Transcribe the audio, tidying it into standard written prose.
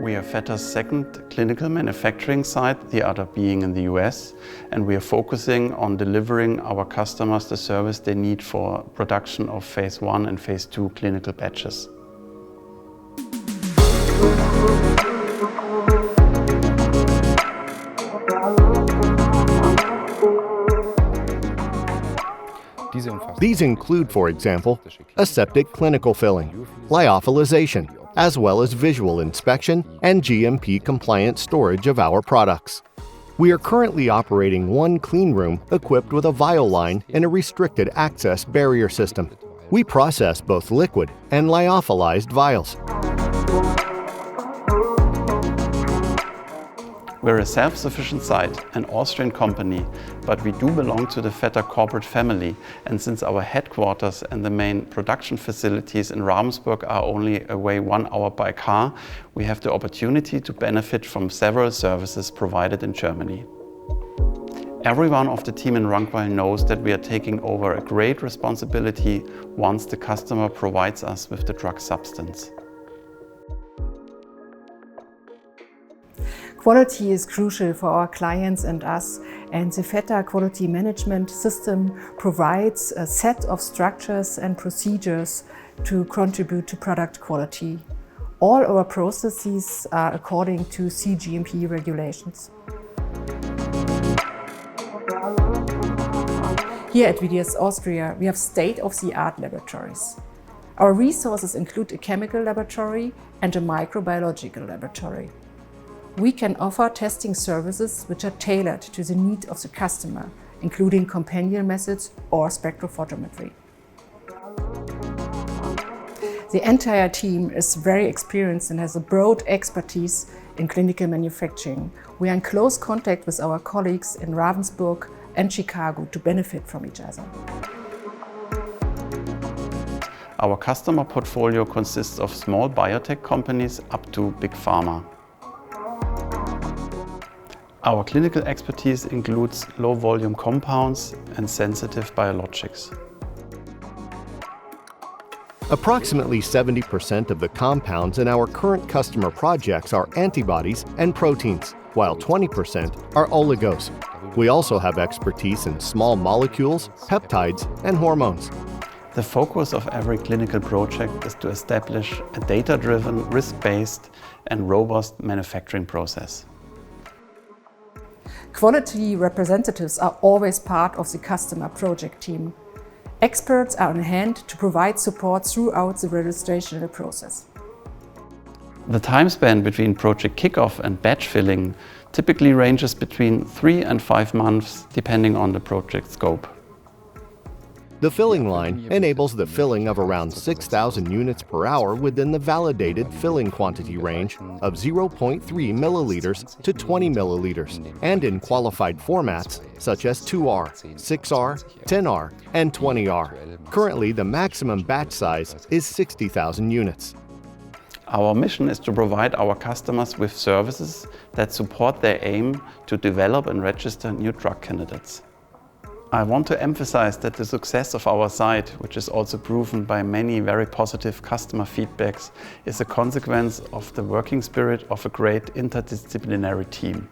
We are Vetter's second clinical manufacturing site, the other being in the US, and we are focusing on delivering our customers the service they need for production of phase 1 and phase 2 clinical batches. These include, for example, aseptic clinical filling, lyophilization, as well as visual inspection and GMP-compliant storage of our products. We are currently operating one clean room equipped with a vial line and a restricted access barrier system. We process both liquid and lyophilized vials. We're a self-sufficient site, an Austrian company, but we do belong to the Vetter corporate family, and since our headquarters and the main production facilities in Ravensburg are only away 1 hour by car, we have the opportunity to benefit from several services provided in Germany. Everyone of the team in Rankweil knows that we are taking over a great responsibility once the customer provides us with the drug substance. Quality is crucial for our clients and us, and the Vetter quality management system provides a set of structures and procedures to contribute to product quality. All our processes are according to CGMP regulations. Here at VDS Austria, we have state-of-the-art laboratories. Our resources include a chemical laboratory and a microbiological laboratory. We can offer testing services which are tailored to the need of the customer, including companion methods or spectrophotometry. The entire team is very experienced and has a broad expertise in clinical manufacturing. We are in close contact with our colleagues in Ravensburg and Chicago to benefit from each other. Our customer portfolio consists of small biotech companies up to big pharma. Our clinical expertise includes low-volume compounds and sensitive biologics. Approximately 70% of the compounds in our current customer projects are antibodies and proteins, while 20% are oligos. We also have expertise in small molecules, peptides, and hormones. The focus of every clinical project is to establish a data-driven, risk-based, and robust manufacturing process. Quality representatives are always part of the customer project team. Experts are on hand to provide support throughout the registrational process. The time span between project kickoff and batch filling typically ranges between 3 and 5 months, depending on the project scope. The filling line enables the filling of around 6,000 units per hour within the validated filling quantity range of 0.3 milliliters to 20 milliliters, and in qualified formats such as 2R, 6R, 10R, and 20R. Currently, the maximum batch size is 60,000 units. Our mission is to provide our customers with services that support their aim to develop and register new drug candidates. I want to emphasize that the success of our site, which is also proven by many very positive customer feedbacks, is a consequence of the working spirit of a great interdisciplinary team.